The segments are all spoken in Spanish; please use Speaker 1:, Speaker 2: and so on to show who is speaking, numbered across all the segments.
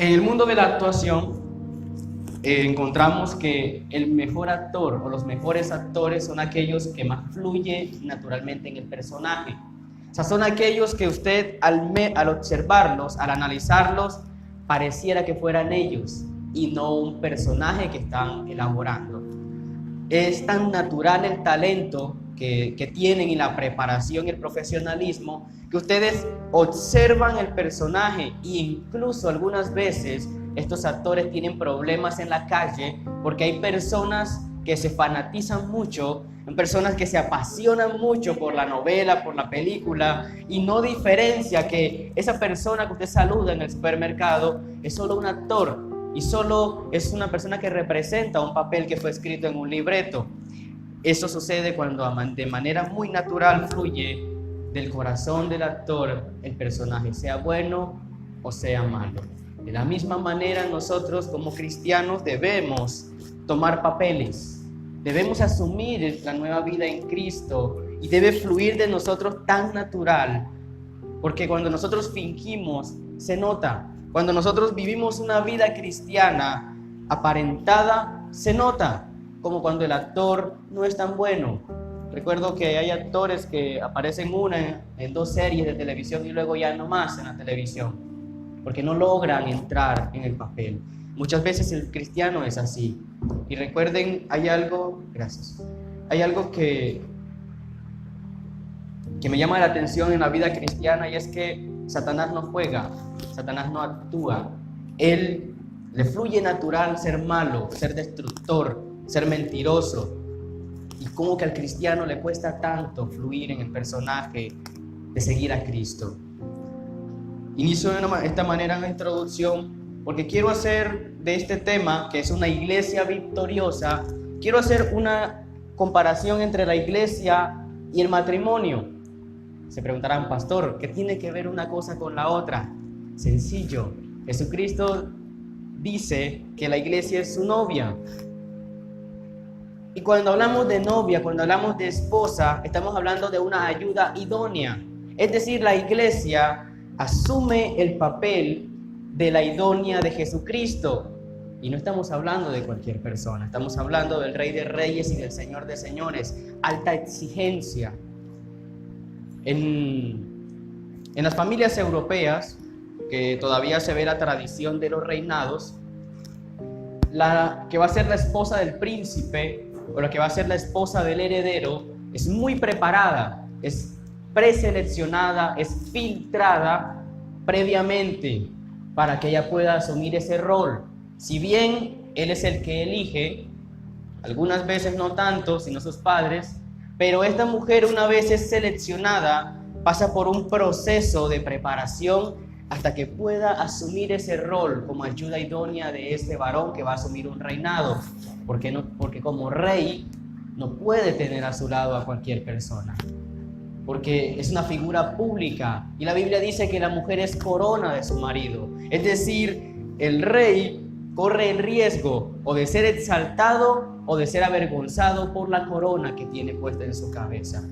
Speaker 1: En el mundo de la actuación encontramos que el mejor actor o los mejores actores son aquellos que más fluye naturalmente en el personaje. O sea, son aquellos que usted al observarlos, al analizarlos, pareciera que fueran ellos y no un personaje que están elaborando. Es tan natural el talento que tienen y la preparación y el profesionalismo que ustedes observan el personaje e incluso algunas veces estos actores tienen problemas en la calle porque hay personas que se fanatizan mucho, personas que se apasionan mucho por la novela, por la película y no diferencia que esa persona que usted saluda en el supermercado es solo un actor y solo es una persona que representa un papel que fue escrito en un libreto. Eso sucede cuando de manera muy natural fluye del corazón del actor el personaje, sea bueno o sea malo. De la misma manera nosotros como cristianos debemos tomar papeles, debemos asumir la nueva vida en Cristo y debe fluir de nosotros tan natural, porque cuando nosotros fingimos se nota, cuando nosotros vivimos una vida cristiana aparentada se nota, como cuando el actor no es tan bueno. Recuerdo que hay actores que aparecen en dos series de televisión y luego ya no más en la televisión, porque no logran entrar en el papel. Muchas veces el cristiano es así. Y recuerden, hay algo que me llama la atención en la vida cristiana y es que Satanás no juega, Satanás no actúa. Él le fluye natural ser malo, ser destructor, ser mentiroso. Y como que al cristiano le cuesta tanto fluir en el personaje de seguir a Cristo. Inicio de esta manera en la introducción porque quiero hacer de este tema, que es una iglesia victoriosa, quiero hacer una comparación entre la iglesia y el matrimonio. Se preguntarán, pastor, ¿qué tiene que ver una cosa con la otra? Sencillo, Jesucristo dice que la iglesia es su novia. Y cuando hablamos de novia, cuando hablamos de esposa, estamos hablando de una ayuda idónea. Es decir, la iglesia asume el papel de la idónea de Jesucristo. Y no estamos hablando de cualquier persona, estamos hablando del Rey de Reyes y del Señor de Señores. Alta exigencia. En las familias europeas, que todavía se ve la tradición de los reinados, la que va a ser la esposa del príncipe o la que va a ser la esposa del heredero es muy preparada, es preseleccionada, es filtrada previamente para que ella pueda asumir ese rol. Si bien él es el que elige, algunas veces no tanto, sino sus padres, pero esta mujer, una vez es seleccionada, pasa por un proceso de preparación hasta que pueda asumir ese rol como ayuda idónea de este varón que va a asumir un reinado. Porque como rey no puede tener a su lado a cualquier persona, porque es una figura pública y la Biblia dice que la mujer es corona de su marido. Es decir, el rey corre el riesgo o de ser exaltado o de ser avergonzado por la corona que tiene puesta en su cabeza.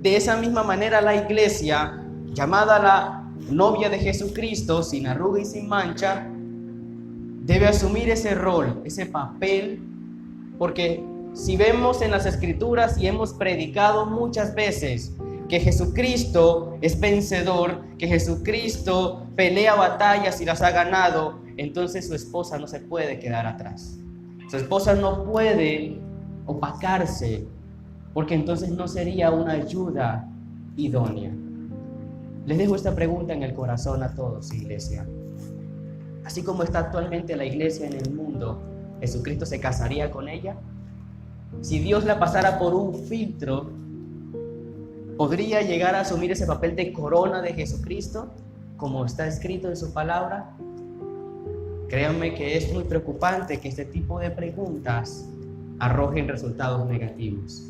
Speaker 1: De esa misma manera la iglesia, llamada la novia de Jesucristo, sin arruga y sin mancha, debe asumir ese rol, ese papel, porque si vemos en las Escrituras y hemos predicado muchas veces que Jesucristo es vencedor, que Jesucristo pelea batallas y las ha ganado, entonces su esposa no se puede quedar atrás. Su esposa no puede opacarse, porque entonces no sería una ayuda idónea. Les dejo esta pregunta en el corazón a todos, iglesia. Así como está actualmente la iglesia en el mundo, ¿Jesucristo se casaría con ella? Si Dios la pasara por un filtro, ¿podría llegar a asumir ese papel de corona de Jesucristo, como está escrito en su palabra? Créanme que es muy preocupante que este tipo de preguntas arrojen resultados negativos.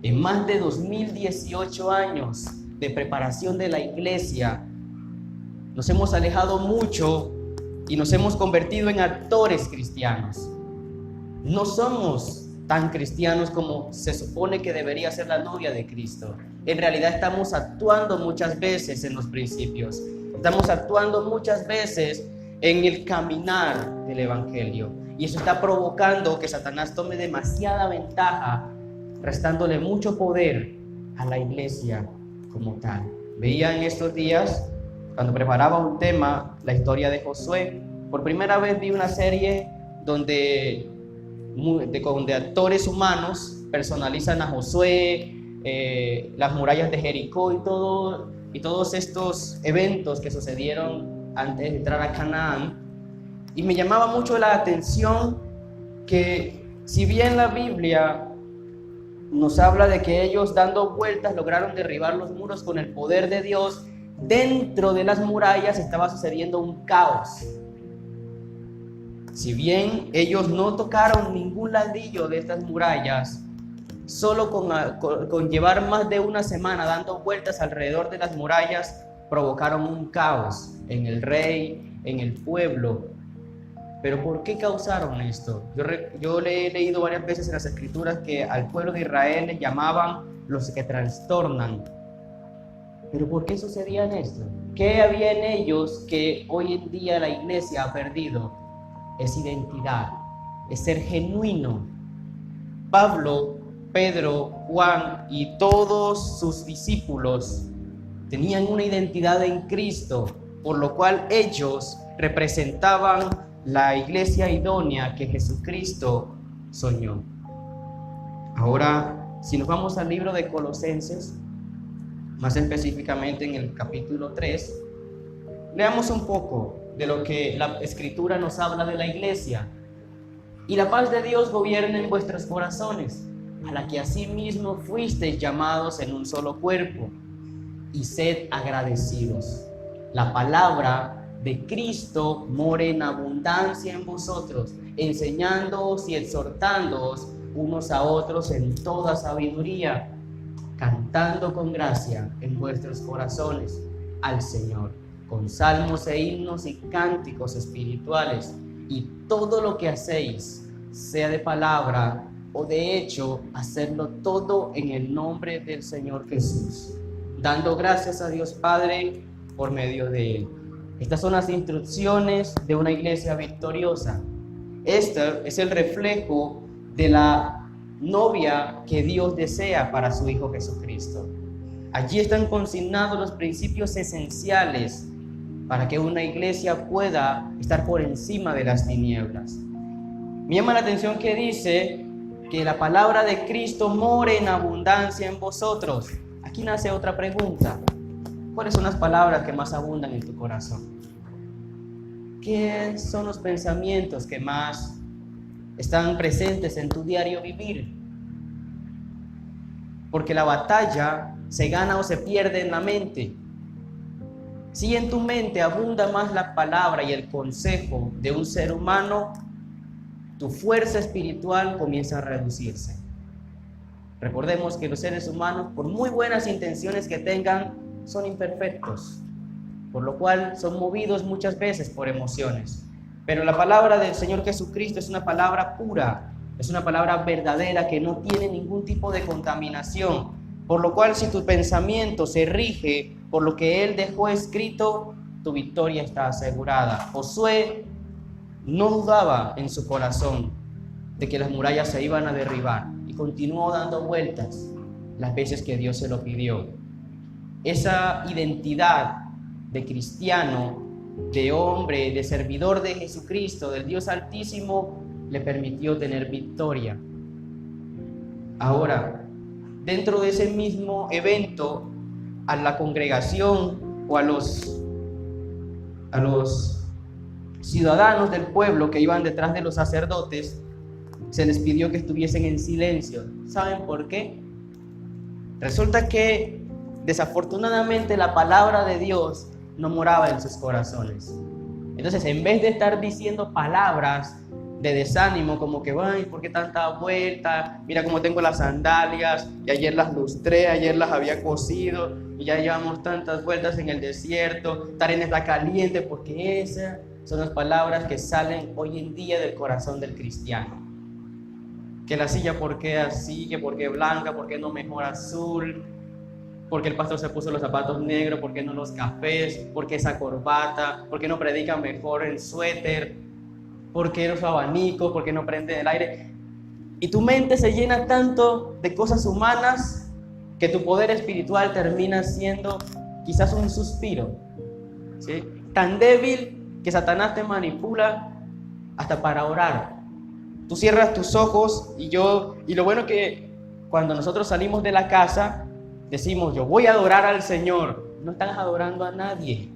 Speaker 1: En más de 2018 años de preparación de la iglesia, nos hemos alejado mucho y nos hemos convertido en actores cristianos. No somos tan cristianos como se supone que debería ser la novia de Cristo. En realidad estamos actuando muchas veces en los principios. Estamos actuando muchas veces en el caminar del Evangelio. Y eso está provocando que Satanás tome demasiada ventaja, restándole mucho poder a la iglesia como tal. Veía en estos días, cuando preparaba un tema, la historia de Josué. Por primera vez vi una serie donde actores humanos personalizan a Josué, las murallas de Jericó y todos estos eventos que sucedieron antes de entrar a Canaán. Y me llamaba mucho la atención que, si bien la Biblia nos habla de que ellos, dando vueltas, lograron derribar los muros con el poder de Dios, dentro de las murallas estaba sucediendo un caos. Si bien ellos no tocaron ningún ladrillo de estas murallas, solo con llevar más de una semana dando vueltas alrededor de las murallas, provocaron un caos en el rey, en el pueblo. Pero ¿por qué causaron esto? Yo le he leído varias veces en las Escrituras que al pueblo de Israel le llamaban los que trastornan. ¿Pero por qué sucedían esto? ¿Qué había en ellos que hoy en día la iglesia ha perdido? Es identidad, es ser genuino. Pablo, Pedro, Juan y todos sus discípulos tenían una identidad en Cristo, por lo cual ellos representaban la iglesia idónea que Jesucristo soñó. Ahora, si nos vamos al libro de Colosenses, más específicamente en el capítulo 3, leamos un poco de lo que la Escritura nos habla de la iglesia. Y la paz de Dios gobierne en vuestros corazones, a la que asimismo fuisteis llamados en un solo cuerpo, y sed agradecidos. La palabra de Cristo more en abundancia en vosotros, enseñándoos y exhortándoos unos a otros en toda sabiduría, cantando con gracia en vuestros corazones al Señor, con salmos e himnos y cánticos espirituales, y todo lo que hacéis, sea de palabra o de hecho, hacerlo todo en el nombre del Señor Jesús, dando gracias a Dios Padre por medio de Él. Estas son las instrucciones de una iglesia victoriosa. Este es el reflejo de la novia que Dios desea para su Hijo Jesucristo. Allí están consignados los principios esenciales para que una iglesia pueda estar por encima de las tinieblas. Me llama la atención que dice que la palabra de Cristo more en abundancia en vosotros. Aquí nace otra pregunta. ¿Cuáles son las palabras que más abundan en tu corazón? ¿Qué son los pensamientos que más están presentes en tu diario vivir? Porque la batalla se gana o se pierde en la mente. Si en tu mente abunda más la palabra y el consejo de un ser humano, tu fuerza espiritual comienza a reducirse. Recordemos que los seres humanos, por muy buenas intenciones que tengan, son imperfectos, por lo cual son movidos muchas veces por emociones. Pero la palabra del Señor Jesucristo es una palabra pura, es una palabra verdadera que no tiene ningún tipo de contaminación, por lo cual si tu pensamiento se rige por lo que Él dejó escrito, tu victoria está asegurada. Josué no dudaba en su corazón de que las murallas se iban a derribar y continuó dando vueltas las veces que Dios se lo pidió. Esa identidad de cristiano, de hombre, de servidor de Jesucristo, del Dios Altísimo, le permitió tener victoria. Ahora, dentro de ese mismo evento, a la congregación o a los ciudadanos del pueblo que iban detrás de los sacerdotes, se les pidió que estuviesen en silencio. ¿Saben por qué? Resulta que desafortunadamente la palabra de Dios no moraba en sus corazones. Entonces, en vez de estar diciendo palabras de desánimo, como que, ay, ¿por qué tanta vuelta? Mira cómo tengo las sandalias, y ayer las lustré, ayer las había cosido, y ya llevamos tantas vueltas en el desierto, esta arena está caliente, porque esas son las palabras que salen hoy en día del corazón del cristiano. Que la silla, ¿por qué así? Que ¿por qué blanca? ¿Por qué no mejor azul? ¿Por qué el pastor se puso los zapatos negros? ¿Por qué no los cafés? ¿Por qué esa corbata? ¿Por qué no predica mejor el suéter? ¿Por qué los abanicos? ¿Por qué no prende el aire? Y tu mente se llena tanto de cosas humanas que tu poder espiritual termina siendo quizás un suspiro, ¿sí? Tan débil que Satanás te manipula hasta para orar. Tú cierras tus ojos y lo bueno que cuando nosotros salimos de la casa, decimos, yo voy a adorar al Señor. No estás adorando a nadie.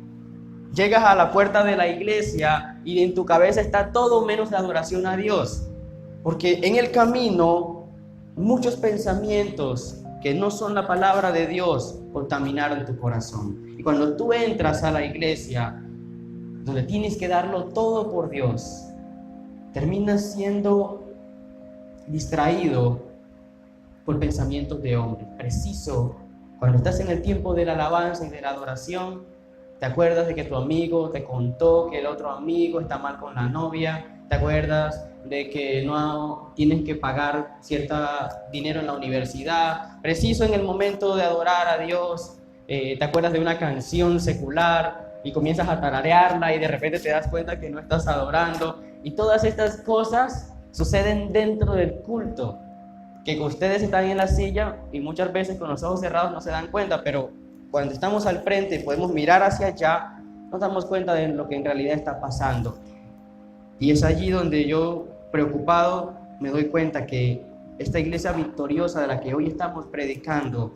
Speaker 1: Llegas a la puerta de la iglesia y en tu cabeza está todo menos la adoración a Dios. Porque en el camino, muchos pensamientos que no son la palabra de Dios contaminaron tu corazón. Y cuando tú entras a la iglesia, donde tienes que darlo todo por Dios, terminas siendo distraído por pensamientos de hombre. Preciso, cuando estás en el tiempo de la alabanza y de la adoración, te acuerdas de que tu amigo te contó que el otro amigo está mal con la novia, te acuerdas de que no tienes que pagar cierto dinero en la universidad. Preciso en el momento de adorar a Dios, te acuerdas de una canción secular y comienzas a tararearla y de repente te das cuenta que no estás adorando. Y todas estas cosas suceden dentro del culto, que ustedes están en la silla y muchas veces con los ojos cerrados no se dan cuenta, pero cuando estamos al frente y podemos mirar hacia allá, nos damos cuenta de lo que en realidad está pasando. Y es allí donde yo, preocupado, me doy cuenta que esta iglesia victoriosa de la que hoy estamos predicando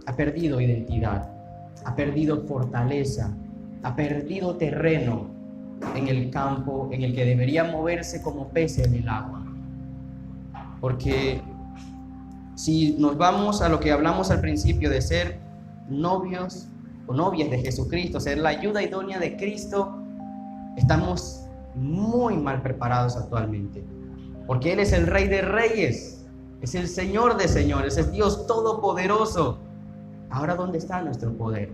Speaker 1: ha perdido identidad, ha perdido fortaleza, ha perdido terreno en el campo en el que debería moverse como pez en el agua. Porque si nos vamos a lo que hablamos al principio de ser novios o novias de Jesucristo, ser la ayuda idónea de Cristo, estamos muy mal preparados actualmente, porque Él es el Rey de Reyes, es el Señor de Señores, es Dios Todopoderoso. Ahora, ¿dónde está nuestro poder?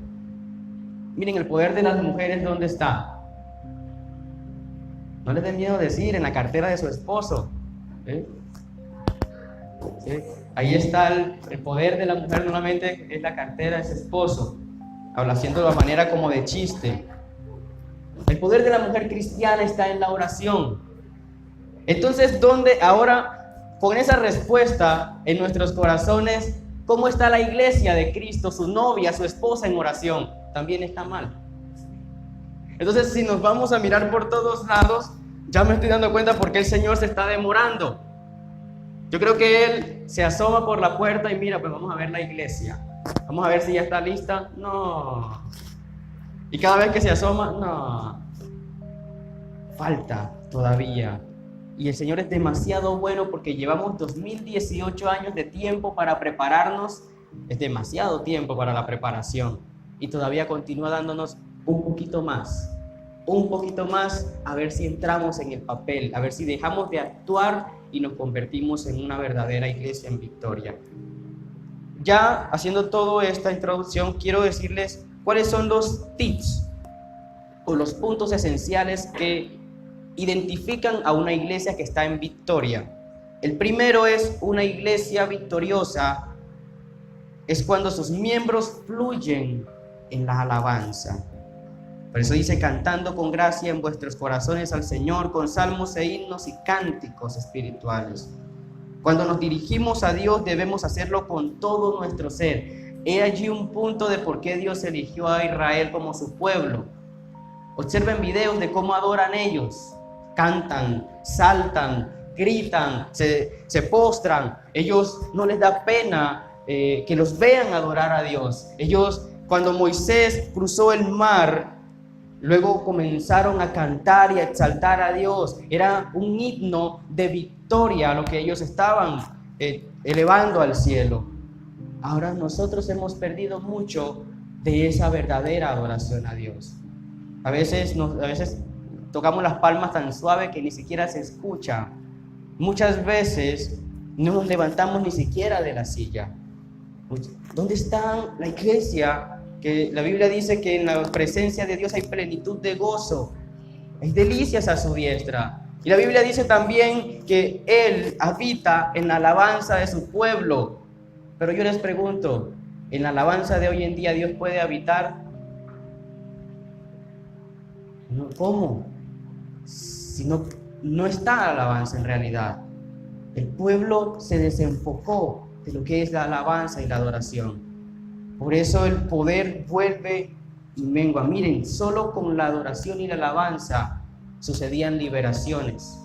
Speaker 1: Miren, el poder de las mujeres, ¿dónde está? No les den miedo decir, en la cartera de su esposo. ¿Sí? Ahí está el poder de la mujer, normalmente es la cartera de su esposo, haciendo de manera como de chiste. El poder de la mujer cristiana está en la oración. Entonces, ¿dónde ahora, con esa respuesta en nuestros corazones, cómo está la iglesia de Cristo, su novia, su esposa en oración? También está mal. Entonces, si nos vamos a mirar por todos lados, ya me estoy dando cuenta por qué el Señor se está demorando. Yo creo que Él se asoma por la puerta y mira, pues vamos a ver la iglesia. Vamos a ver si ya está lista. No. Y cada vez que se asoma, no. Falta todavía. Y el Señor es demasiado bueno porque llevamos 2018 años de tiempo para prepararnos. Es demasiado tiempo para la preparación. Y todavía continúa dándonos un poquito más, a ver si entramos en el papel, a ver si dejamos de actuar y nos convertimos en una verdadera iglesia en victoria. Ya haciendo toda esta introducción, quiero decirles cuáles son los tips o los puntos esenciales que identifican a una iglesia que está en victoria. El primero es una iglesia victoriosa, es cuando sus miembros fluyen en la alabanza. Por eso dice, cantando con gracia en vuestros corazones al Señor, con salmos e himnos y cánticos espirituales. Cuando nos dirigimos a Dios debemos hacerlo con todo nuestro ser. He allí un punto de por qué Dios eligió a Israel como su pueblo. Observen videos de cómo adoran ellos. Cantan, saltan, gritan, se postran. Ellos no les da pena que los vean adorar a Dios. Ellos, cuando Moisés cruzó el mar, luego comenzaron a cantar y a exaltar a Dios. Era un himno de victoria a lo que ellos estaban elevando al cielo. Ahora nosotros hemos perdido mucho de esa verdadera adoración a Dios. A veces tocamos las palmas tan suave que ni siquiera se escucha. Muchas veces no nos levantamos ni siquiera de la silla. ¿Dónde está la iglesia? Que la Biblia dice que en la presencia de Dios hay plenitud de gozo, hay delicias a su diestra. Y la Biblia dice también que Él habita en la alabanza de su pueblo. Pero yo les pregunto, en la alabanza de hoy en día Dios puede habitar. No, ¿cómo? Si no está la alabanza en realidad. El pueblo se desenfocó de lo que es la alabanza y la adoración. Por eso el poder vuelve y mengua. Miren, solo con la adoración y la alabanza sucedían liberaciones.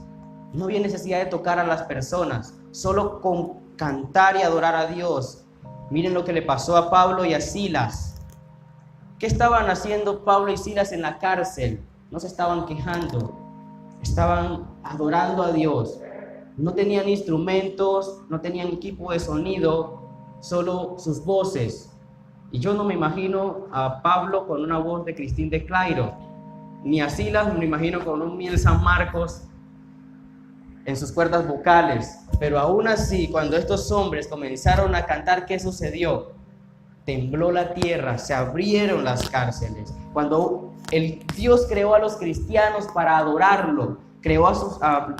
Speaker 1: No había necesidad de tocar a las personas, solo con cantar y adorar a Dios. Miren lo que le pasó a Pablo y a Silas. ¿Qué estaban haciendo Pablo y Silas en la cárcel? No se estaban quejando, estaban adorando a Dios. No tenían instrumentos, no tenían equipo de sonido, solo sus voces. Y yo no me imagino a Pablo con una voz de Cristín de Clairo, ni a Silas me imagino con un Miel San Marcos en sus cuerdas vocales. Pero aún así, cuando estos hombres comenzaron a cantar, ¿qué sucedió? Tembló la tierra, se abrieron las cárceles. Cuando el Dios creó a los cristianos para adorarlo, creó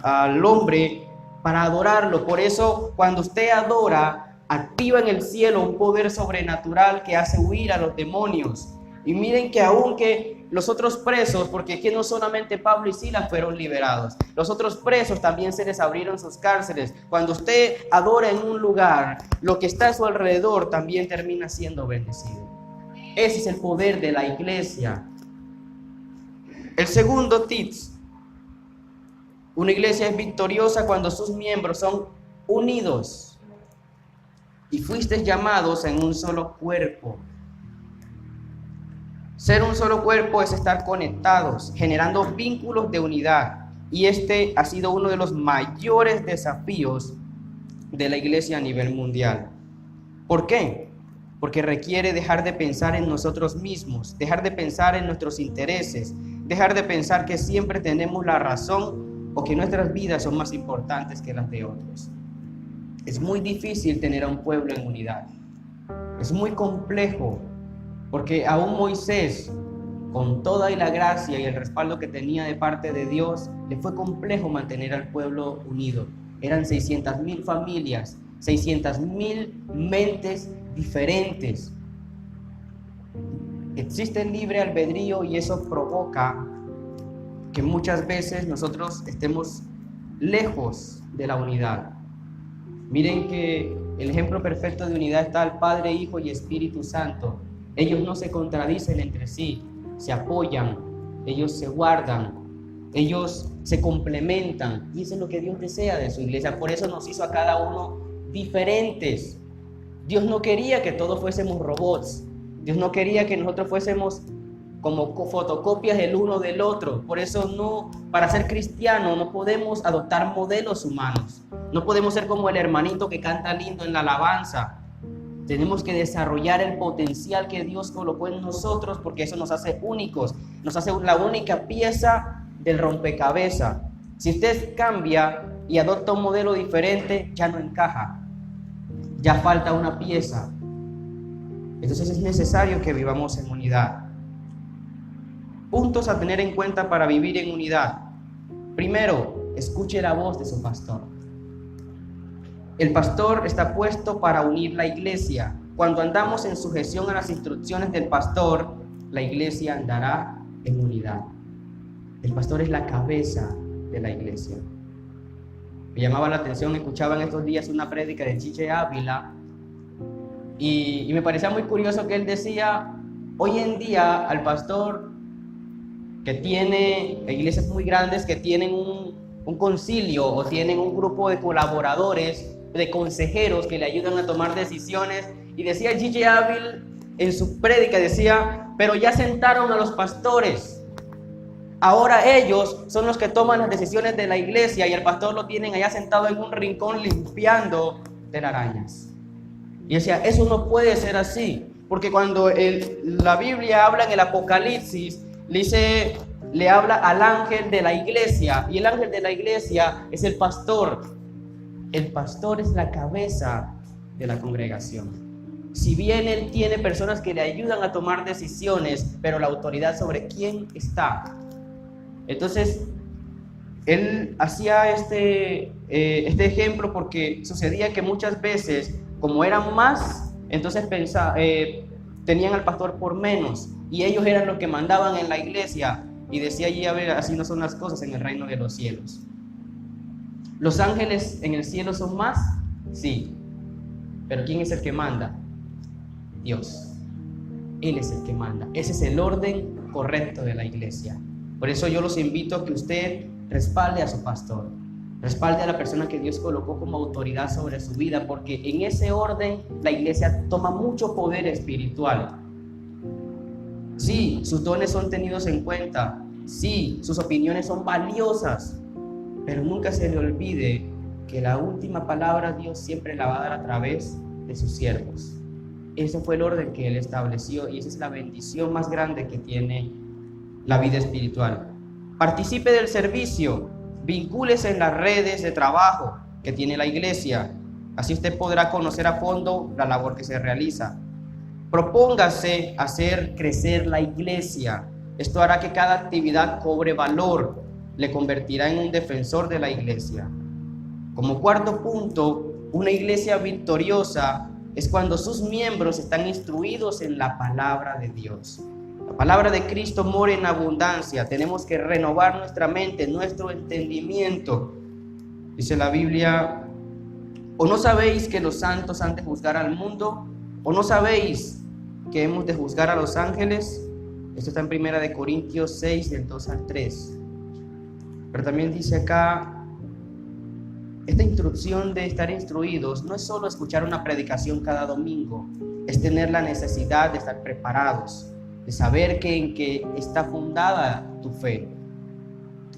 Speaker 1: al hombre para adorarlo. Por eso, cuando usted adora, activa en el cielo un poder sobrenatural que hace huir a los demonios. Y miren que aunque los otros presos, porque aquí no solamente Pablo y Silas fueron liberados, los otros presos también se les abrieron sus cárceles. Cuando usted adora en un lugar, lo que está a su alrededor también termina siendo bendecido. Ese es el poder de la iglesia. El segundo tips: una iglesia es victoriosa cuando sus miembros son unidos. Y fuisteis llamados en un solo cuerpo. Ser un solo cuerpo es estar conectados, generando vínculos de unidad. Y este ha sido uno de los mayores desafíos de la iglesia a nivel mundial. ¿Por qué? Porque requiere dejar de pensar en nosotros mismos, dejar de pensar en nuestros intereses, dejar de pensar que siempre tenemos la razón o que nuestras vidas son más importantes que las de otros. Es muy difícil tener a un pueblo en unidad. Es muy complejo, porque aún Moisés, con toda la gracia y el respaldo que tenía de parte de Dios, le fue complejo mantener al pueblo unido. Eran 600,000 familias, 600,000 mentes diferentes. Existe el libre albedrío y eso provoca que muchas veces nosotros estemos lejos de la unidad. Miren que el ejemplo perfecto de unidad está el Padre, Hijo y Espíritu Santo. Ellos no se contradicen entre sí, se apoyan, ellos se guardan, ellos se complementan. Y eso es lo que Dios desea de su iglesia. Por eso nos hizo a cada uno diferentes. Dios no quería que todos fuésemos robots. Dios no quería que nosotros fuésemos como fotocopias el uno del otro. Por eso para ser cristiano no podemos adoptar modelos humanos. No podemos ser como el hermanito que canta lindo en la alabanza. Tenemos que desarrollar el potencial que Dios colocó en nosotros, porque eso nos hace únicos, nos hace la única pieza del rompecabezas. Si usted cambia y adopta un modelo diferente, ya no encaja, ya falta una pieza. Entonces es necesario que vivamos en unidad. Puntos a tener en cuenta para vivir en unidad. Primero, escuche la voz de su pastor. El pastor está puesto para unir la iglesia. Cuando andamos en sujeción a las instrucciones del pastor, la iglesia andará en unidad. El pastor es la cabeza de la iglesia. Me llamaba la atención, escuchaba en estos días una prédica de Chiche Ávila y me parecía muy curioso que él decía: hoy en día al pastor que tiene iglesias muy grandes que tienen un concilio o tienen un grupo de colaboradores, de consejeros que le ayudan a tomar decisiones, y decía Gigi Ávila en su prédica, decía: pero ya sentaron a los pastores, ahora ellos son los que toman las decisiones de la iglesia y el pastor lo tienen allá sentado en un rincón limpiando telarañas. Y decía: eso no puede ser así, porque cuando la Biblia habla en el Apocalipsis, le habla al ángel de la iglesia, y el ángel de la iglesia es el pastor. El pastor es la cabeza de la congregación. Si bien él tiene personas que le ayudan a tomar decisiones, pero la autoridad sobre quién está. Entonces, él hacía este ejemplo porque sucedía que muchas veces, como eran más, entonces tenían al pastor por menos y ellos eran los que mandaban en la iglesia, y decía allí, a ver, así no son las cosas en el reino de los cielos. ¿Los ángeles en el cielo son más? Sí, pero ¿quién es el que manda? Dios. Él es el que manda. Ese es el orden correcto de la iglesia. Por eso yo los invito a que usted respalde a su pastor, respalde a la persona que Dios colocó como autoridad sobre su vida, porque en ese orden la iglesia toma mucho poder espiritual. Sí, sus dones son tenidos en cuenta, sí, sus opiniones son valiosas, pero nunca se le olvide que la última palabra Dios siempre la va a dar a través de sus siervos. Ese fue el orden que Él estableció y esa es la bendición más grande que tiene la vida espiritual. Participe del servicio, vincúlese en las redes de trabajo que tiene la iglesia. Así usted podrá conocer a fondo la labor que se realiza. Propóngase hacer crecer la iglesia. Esto hará que cada actividad cobre valor, le convertirá en un defensor de la iglesia. Como cuarto punto, una iglesia victoriosa es cuando sus miembros están instruidos en la palabra de Dios. La palabra de Cristo mora en abundancia. Tenemos que renovar nuestra mente, nuestro entendimiento. Dice la Biblia: ¿o no sabéis que los santos han de juzgar al mundo? ¿O no sabéis que hemos de juzgar a los ángeles? Esto está en 1 Corintios 6, del 2 al 3. Pero también dice acá, esta instrucción de estar instruidos no es solo escuchar una predicación cada domingo, es tener la necesidad de estar preparados, de saber en qué está fundada tu fe,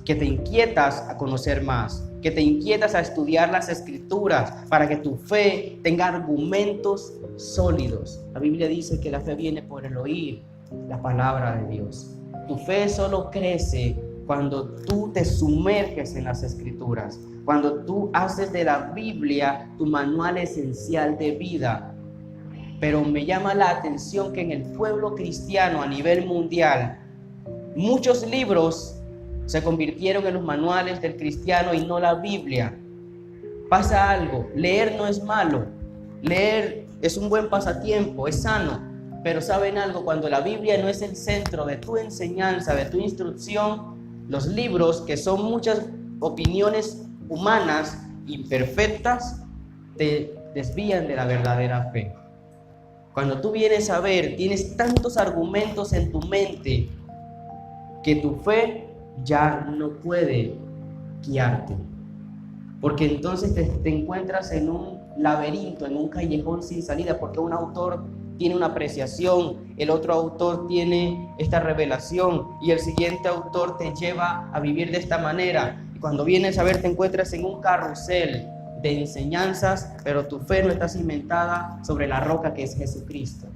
Speaker 1: que te inquietas a conocer más, que te inquietas a estudiar las escrituras para que tu fe tenga argumentos sólidos. La Biblia dice que la fe viene por el oír la palabra de Dios. Tu fe solo crece cuando tú te sumerges en las escrituras, cuando tú haces de la Biblia tu manual esencial de vida. Pero me llama la atención que en el pueblo cristiano a nivel mundial, muchos libros se convirtieron en los manuales del cristiano y no la Biblia. Pasa algo, leer no es malo, leer es un buen pasatiempo, es sano, pero ¿saben algo? Cuando la Biblia no es el centro de tu enseñanza, de tu instrucción, los libros, que son muchas opiniones humanas imperfectas, te desvían de la verdadera fe. Cuando tú vienes a ver, tienes tantos argumentos en tu mente que tu fe ya no puede guiarte, porque entonces te encuentras en un laberinto, en un callejón sin salida, porque un autor tiene una apreciación, el otro autor tiene esta revelación y el siguiente autor te lleva a vivir de esta manera, y cuando vienes a ver te encuentras en un carrusel de enseñanzas, pero tu fe no está cimentada sobre la roca que es Jesucristo.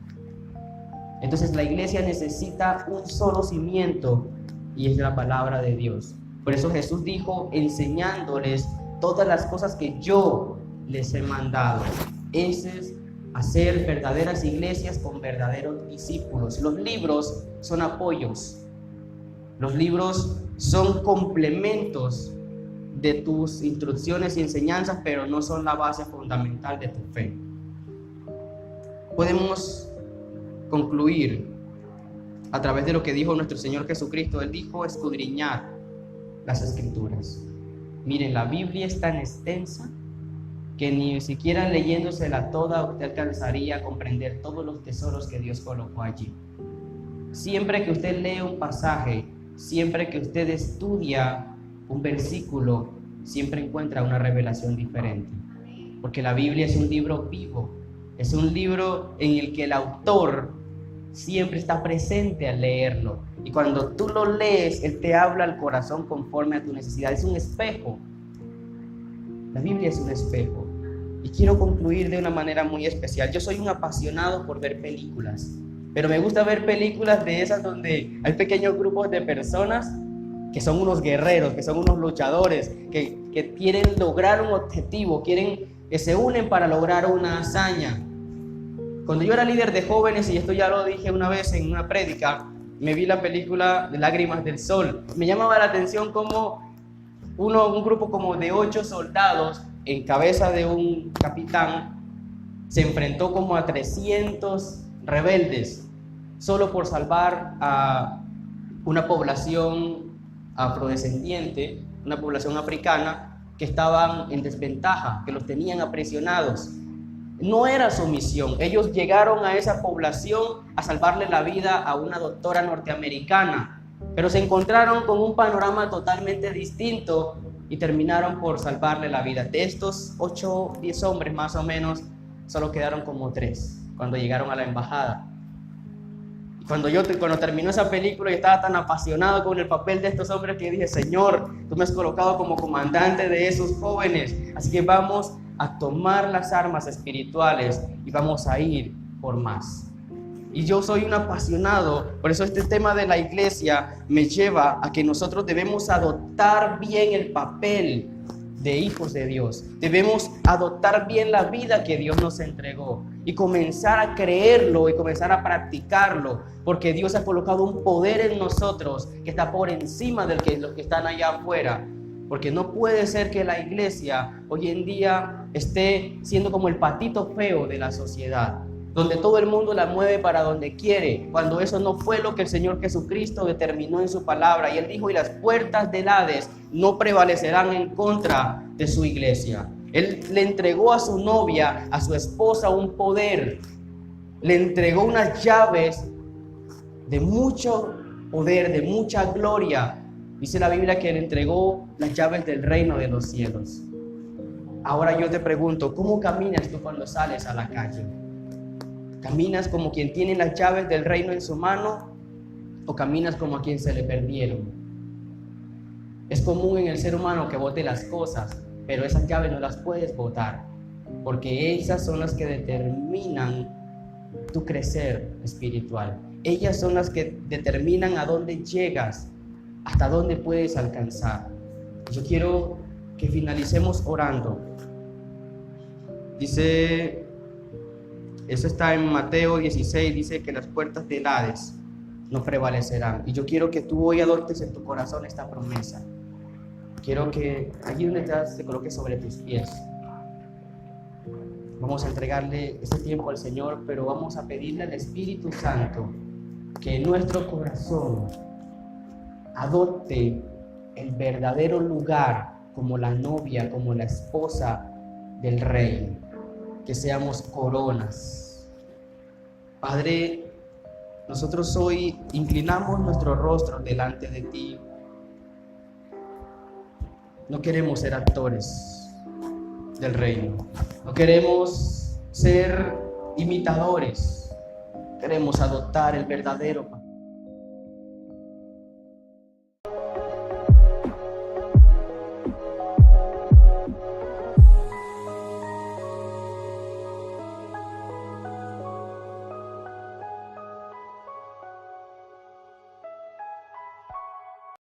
Speaker 1: Entonces la iglesia necesita un solo cimiento y es la palabra de Dios. Por eso Jesús dijo, enseñándoles todas las cosas que yo les he mandado. Ese es hacer verdaderas iglesias con verdaderos discípulos. Los libros son apoyos. Los libros son complementos de tus instrucciones y enseñanzas, pero no son la base fundamental de tu fe. Podemos concluir a través de lo que dijo nuestro Señor Jesucristo. Él dijo, escudriñar las escrituras. Miren, la Biblia es tan extensa que ni siquiera leyéndosela toda usted alcanzaría a comprender todos los tesoros que Dios colocó allí. Siempre que usted lee un pasaje, siempre que usted estudia un versículo, siempre encuentra una revelación diferente, porque la Biblia es un libro vivo, es un libro en el que el autor siempre está presente al leerlo, y cuando tú lo lees, Él te habla al corazón conforme a tu necesidad. Es un espejo. La Biblia es un espejo. Y quiero concluir de una manera muy especial. Yo soy un apasionado por ver películas, pero me gusta ver películas de esas donde hay pequeños grupos de personas que son unos guerreros, que son unos luchadores, que quieren lograr un objetivo, que se unen para lograr una hazaña. Cuando yo era líder de jóvenes, y esto ya lo dije una vez en una prédica, me vi la película de Lágrimas del Sol. Me llamaba la atención cómo un grupo como de 8 soldados en cabeza de un capitán se enfrentó como a 300 rebeldes solo por salvar a una población afrodescendiente, una población africana que estaban en desventaja, que los tenían aprisionados. No era su misión. Ellos llegaron a esa población a salvarle la vida a una doctora norteamericana, pero se encontraron con un panorama totalmente distinto y terminaron por salvarle la vida. De estos 8, 10 hombres más o menos, solo quedaron como 3 cuando llegaron a la embajada. Cuando terminó esa película, yo estaba tan apasionado con el papel de estos hombres que dije: Señor, tú me has colocado como comandante de esos jóvenes, así que vamos a tomar las armas espirituales y vamos a ir por más. Y yo soy un apasionado, por eso este tema de la iglesia me lleva a que nosotros debemos adoptar bien el papel de hijos de Dios. Debemos adoptar bien la vida que Dios nos entregó y comenzar a creerlo y comenzar a practicarlo, porque Dios ha colocado un poder en nosotros que está por encima de los que están allá afuera. Porque no puede ser que la iglesia hoy en día esté siendo como el patito feo de la sociedad, donde todo el mundo la mueve para donde quiere, cuando eso no fue lo que el Señor Jesucristo determinó en su palabra. Y Él dijo: y las puertas del Hades no prevalecerán en contra de su iglesia. Él le entregó a su novia, a su esposa, un poder. Le entregó unas llaves de mucho poder, de mucha gloria. Dice la Biblia que le entregó las llaves del reino de los cielos. Ahora yo te pregunto, ¿cómo caminas tú cuando sales a la calle? ¿Caminas como quien tiene las llaves del reino en su mano o caminas como a quien se le perdieron? Es común en el ser humano que bote las cosas, pero esas llaves no las puedes botar, porque esas son las que determinan tu crecer espiritual. Ellas son las que determinan a dónde llegas, hasta dónde puedes alcanzar. Yo quiero que finalicemos orando. Dice, eso está en Mateo 16, dice que las puertas del Hades no prevalecerán. Y yo quiero que tú hoy adoptes en tu corazón esta promesa. Quiero que allí donde estás te coloques sobre tus pies. Vamos a entregarle este tiempo al Señor, pero vamos a pedirle al Espíritu Santo que en nuestro corazón adopte el verdadero lugar como la novia, como la esposa del Rey, que seamos coronas. Padre, nosotros hoy inclinamos nuestro rostro delante de ti. No queremos ser actores del reino, no queremos ser imitadores, queremos adoptar el verdadero papel.